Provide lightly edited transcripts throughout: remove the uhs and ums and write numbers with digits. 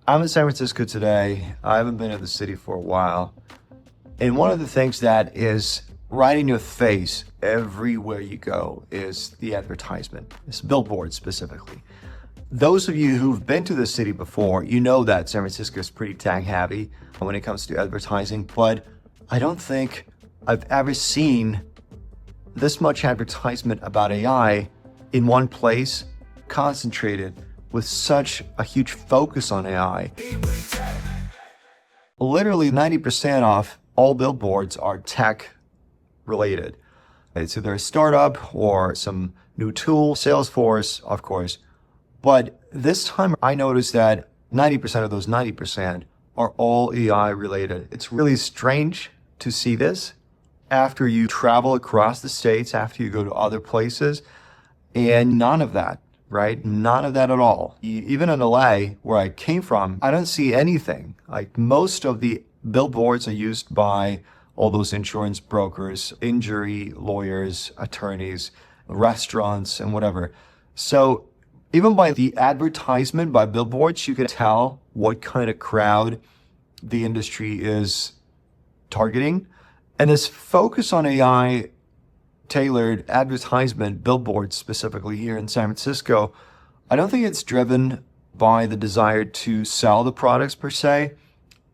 I'm in San Francisco today. I haven't been in the city for a while. And one of the things that is right in your face everywhere you go is the advertisement. It's billboards specifically. Those of you who've been to the city before, you know that San Francisco is pretty tech heavy when it comes to advertising, but I don't think I've ever seen this much advertisement about AI in one place, concentrated with such a huge focus on AI. Literally 90% of all billboards are tech related. It's either a startup or some new tool, Salesforce, of course. But this time I noticed that 90% of those 90% are all AI related. It's really strange to see this after you travel across the states, after you go to other places, and none of that, right? None of that at all. Even in LA, where I came from, I don't see anything. Like most of the billboards are used by all those insurance brokers, injury lawyers, attorneys, restaurants, and whatever. So even by the advertisement, by billboards, you can tell what kind of crowd the industry is targeting. And this focus on AI tailored advertisement, billboards specifically here in San Francisco, I don't think it's driven by the desire to sell the products per se,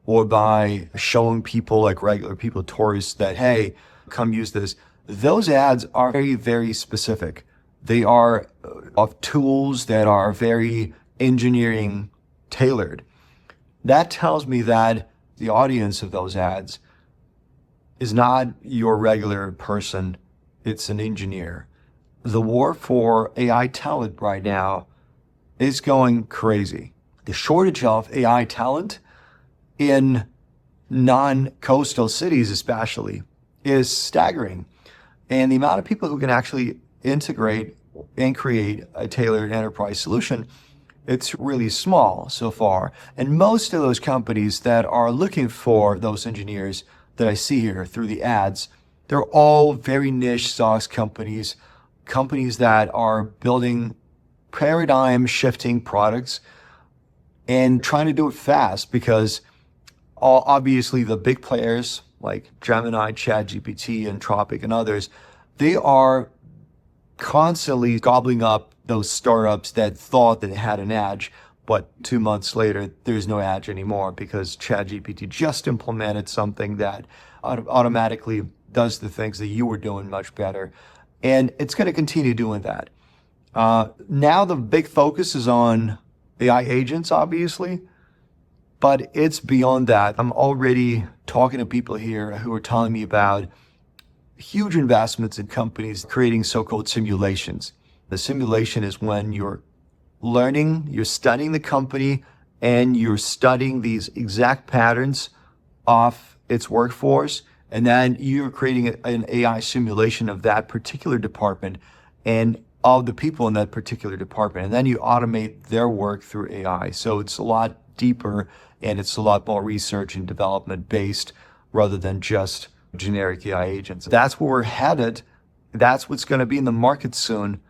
or by showing people, like regular people, tourists, that, hey, come use this. Those ads are very, very specific. They are of tools that are very engineering tailored. That tells me that the audience of those ads is not your regular person. It's an engineer. The war for AI talent right now is going crazy. The shortage of AI talent in non-coastal cities especially is staggering. And the amount of people who can actually integrate and create a tailored enterprise solution, it's really small so far. And most of those companies that are looking for those engineers that I see here through the ads, they're all very niche SaaS companies, companies that are building paradigm shifting products and trying to do it fast, because obviously the big players like Gemini, ChatGPT, Anthropic, and others, they are constantly gobbling up those startups that thought that it had an edge, but 2 months later, there's no edge anymore because ChatGPT just implemented something that automatically does the things that you were doing much better. And it's going to continue doing that. Now the big focus is on AI agents, obviously, but it's beyond that. I'm already talking to people here who are telling me about huge investments in companies creating so-called simulations. The simulation is when you're learning, you're studying the company, and you're studying these exact patterns of its workforce, and then you're creating an AI simulation of that particular department and of the people in that particular department. And then you automate their work through AI. So it's a lot deeper and it's a lot more research and development based rather than just generic AI agents. That's where we're headed. That's what's going to be in the market soon.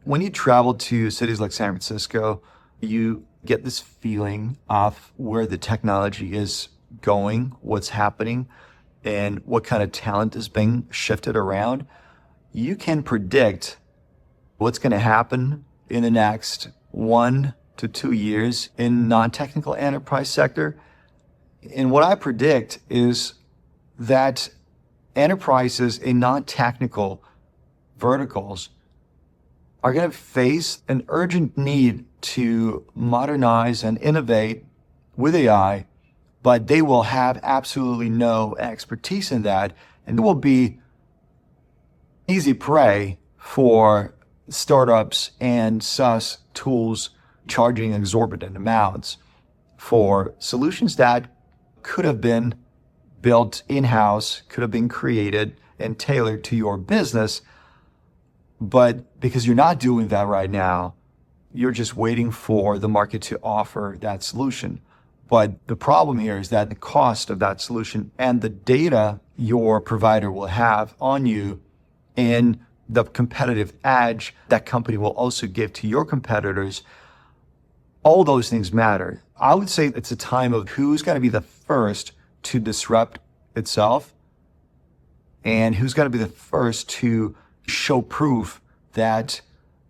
When you travel to cities like San Francisco, you get this feeling of where the technology is going, what's happening, and what kind of talent is being shifted around. You can predict what's going to happen in the next 1 to 2 years in non-technical enterprise sector. And what I predict is that enterprises in non-technical verticals are going to face an urgent need to modernize and innovate with AI, but they will have absolutely no expertise in that, and it will be easy prey for startups and SaaS tools charging exorbitant amounts for solutions that could have been built in-house, could have been created and tailored to your business. But because you're not doing that right now, you're just waiting for the market to offer that solution. But the problem here is that the cost of that solution and the data your provider will have on you and the competitive edge that company will also give to your competitors, All those things matter. I would say it's a time of who's going to be the first to disrupt itself and who's going to be the first to show proof that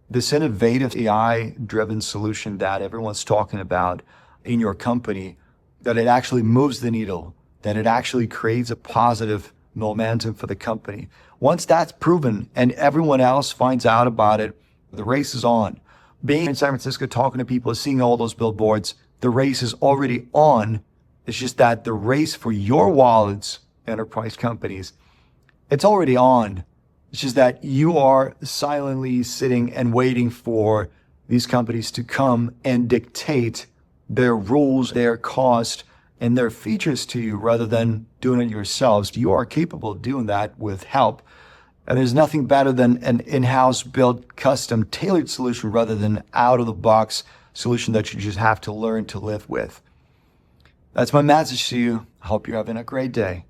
this innovative AI-driven solution that everyone's talking about in your company, that it actually moves the needle, that it actually creates a positive momentum for the company. Once that's proven and everyone else finds out about it, the race is on. Being in San Francisco, talking to people, seeing all those billboards, the race is already on. It's just that the race for your wallets, enterprise companies, it's already on. It's just that you are silently sitting and waiting for these companies to come and dictate their rules, their cost, and their features to you rather than doing it yourselves. You are capable of doing that with help. And there's nothing better than an in-house built, custom, tailored solution rather than out-of-the-box solution that you just have to learn to live with. That's my message to you. I hope you're having a great day.